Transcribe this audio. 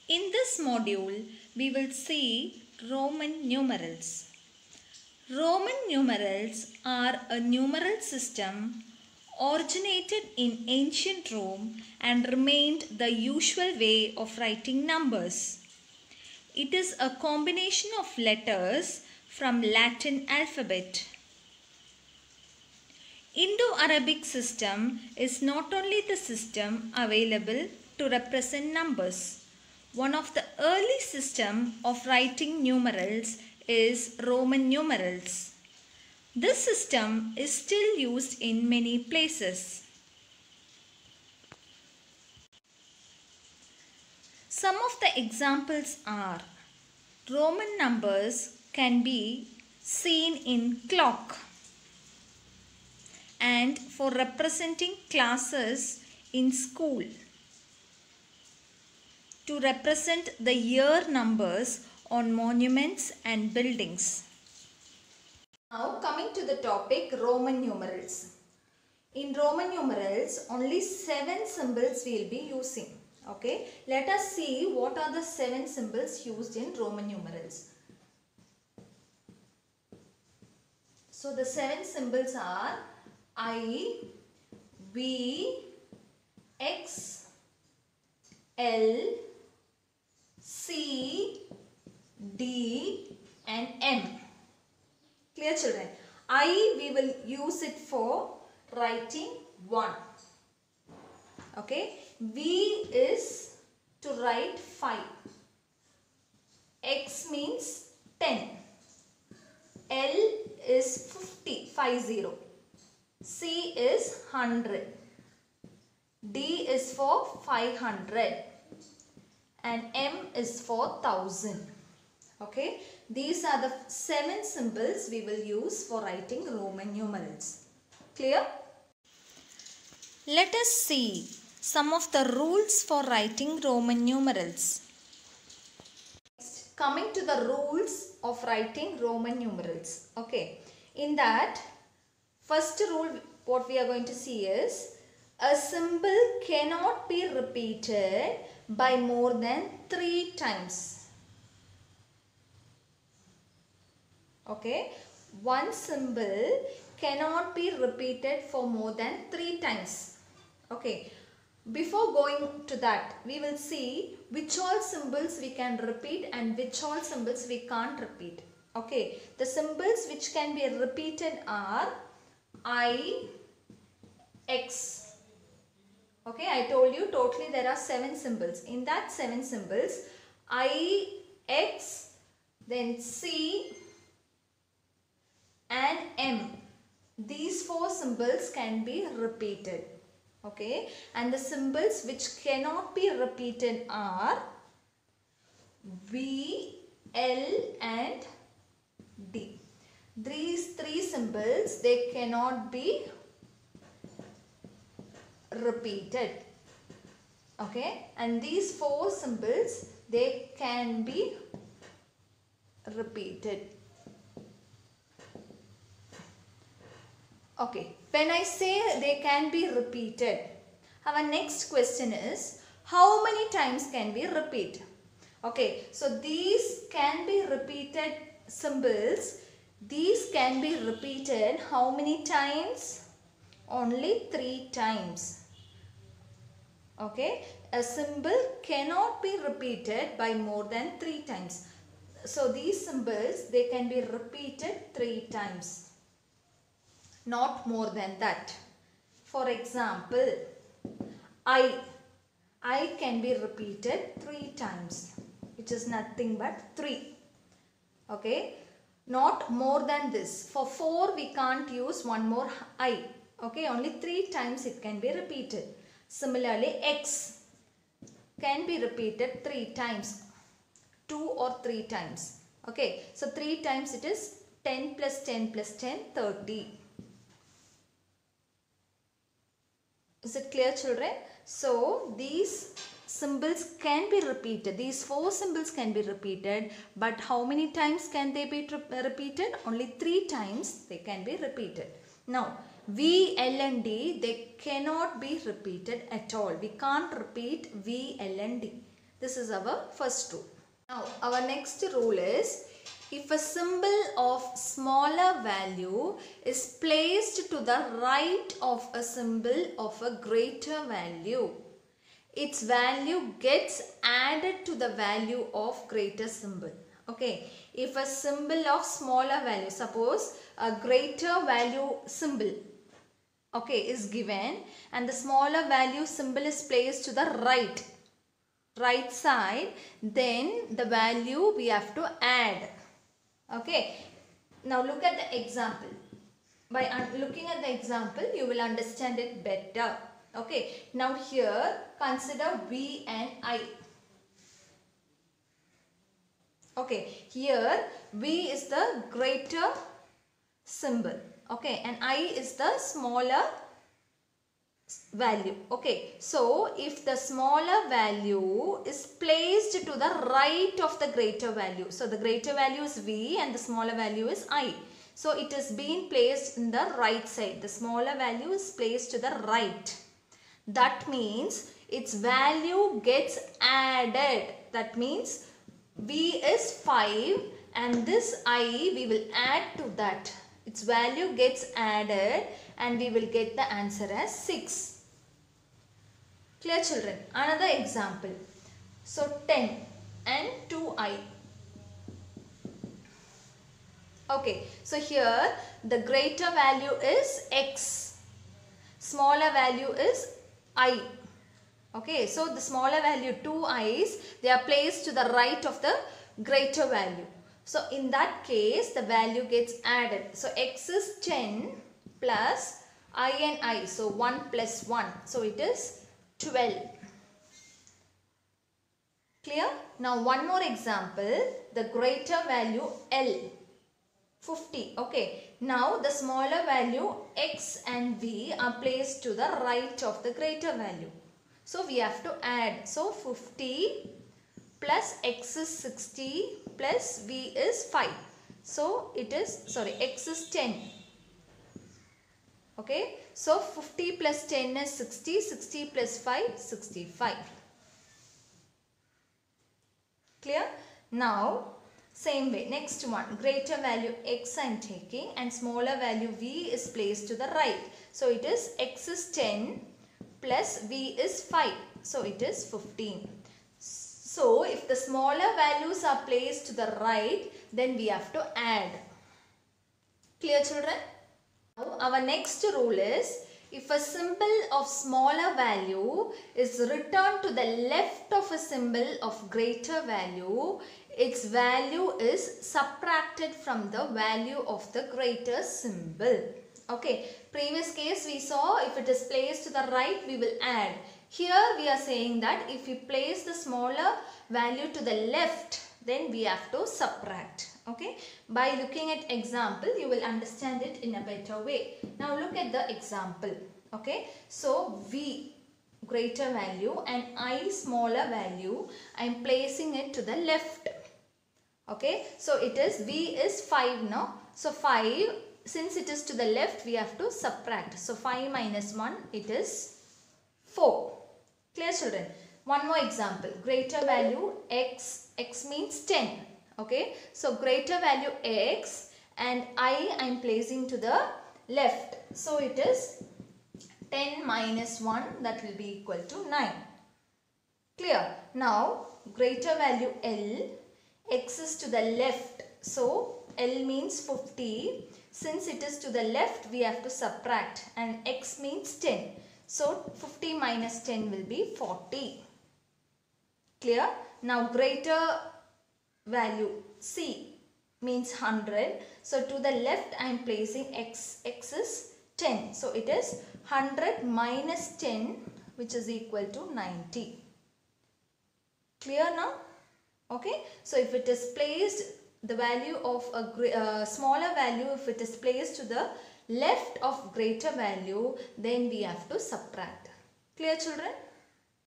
In this module, we will see Roman numerals. Roman numerals are a numeral system originated in ancient Rome and remained the usual way of writing numbers. It is a combination of letters from Latin alphabet. Indo-Arabic system is not only the system available to represent numbers. One of the early system of writing numerals is Roman numerals. This system is still used in many places. Some of the examples are Roman numbers can be seen in clock and for representing classes in school, to represent the year numbers on monuments and buildings. Now coming to the topic Roman numerals. In Roman numerals only 7 symbols we will be using. Okay, let us see what are the 7 symbols used in Roman numerals. So the 7 symbols are I, V, X, L, C, D and M. Clear children? I we will use it for writing 1. Okay. V is to write 5. X means 10. L is 50. C is 100. D is for 500. And M is for 1000. Okay. These are the 7 symbols we will use for writing Roman numerals. Clear? Let us see some of the rules for writing Roman numerals. Next, coming to the rules of writing Roman numerals. Okay. In that, first rule what we are going to see is a symbol cannot be repeated by more than 3 times. Okay, one symbol cannot be repeated for more than 3 times. Okay, before going to that, we will see which all symbols we can repeat and which all symbols we can't repeat. Okay, the symbols which can be repeated are I, X. Okay, I told you totally there are 7 symbols. In that 7 symbols, I, X, then C and M. These 4 symbols can be repeated. Okay, and the symbols which cannot be repeated are V, L and D. These 3 symbols, they cannot be repeated. Okay, and these 4 symbols, they can be repeated. Okay, when I say they can be repeated, our next question is how many times can we repeat? Okay, so these can be repeated symbols. These can be repeated how many times? Only 3 times. Okay, a symbol cannot be repeated by more than 3 times. So these symbols, they can be repeated 3 times. Not more than that. For example, I can be repeated 3 times, which is nothing but 3. Okay, not more than this. For 4 we can't use one more I. Okay, only 3 times it can be repeated. Similarly, X can be repeated 3 times, 2 or 3 times. Okay, so 3 times it is 10 plus 10 plus 10, 30. Is it clear, children? So these symbols can be repeated. These 4 symbols can be repeated, but how many times can they be repeated? Only 3 times they can be repeated. Now V, L and D, they cannot be repeated at all. We can't repeat V, L and D. This is our first rule. Now our next rule is, if a symbol of smaller value is placed to the right of a symbol of a greater value, its value gets added to the value of greater symbol. Okay, if a symbol of smaller value, suppose a greater value symbol, okay, is given and the smaller value symbol is placed to the right side, then the value we have to add. Okay, now look at the example. By looking at the example, you will understand it better. Okay, now here consider V and I. Okay, here V is the greater symbol. Okay, and I is the smaller value. Okay, so if the smaller value is placed to the right of the greater value, so the greater value is V and the smaller value is I. So it is being placed in the right side. The smaller value is placed to the right. That means its value gets added. That means V is 5 and this I we will add to that. Its value gets added and we will get the answer as 6. Clear, children? Another example. So 10 and 2I. Okay, so here the greater value is X. Smaller value is I. Okay, so the smaller value 2 i's, they are placed to the right of the greater value. So in that case, the value gets added. So X is 10 plus I and I. So 1 plus 1. So it is 12. Clear? Now one more example. The greater value L. 50. Okay. Now the smaller value X and V are placed to the right of the greater value. So we have to add. So 50 plus X is 60 plus V is 5. So it is, sorry, X is 10. Okay. So 50 plus 10 is 60. 60 plus 5, 65. Clear? Now same way, next one, greater value X I am taking and smaller value V is placed to the right. So it is X is 10 plus V is 5. So it is 15. So if the smaller values are placed to the right, then we have to add. Clear, children? Now our next rule is, if a symbol of smaller value is returned to the left of a symbol of greater value, its value is subtracted from the value of the greater symbol. Okay, previous case we saw if it is placed to the right, we will add. Here we are saying that if we place the smaller value to the left, then we have to subtract. Okay, by looking at example, you will understand it in a better way. Now look at the example. Okay, so V greater value and I smaller value, I am placing it to the left. Okay, so it is V is 5 now. So 5, since it is to the left, we have to subtract. So 5 minus 1, it is 4. Clear, children? One more example. Greater value X. X means 10. Okay, so greater value X and I am placing to the left. So it is 10 minus 1, that will be equal to 9. Clear? Now greater value L. X is to the left. So L means 50. Since it is to the left, we have to subtract and X means 10. So 50 minus 10 will be 40. Clear? Now greater value C means 100. So to the left I am placing X. X is 10. So it is 100 minus 10, which is equal to 90. Clear now? Okay. So if it is placed, the value of a smaller value, if it is placed to the left of greater value, then we have to subtract. Clear, children?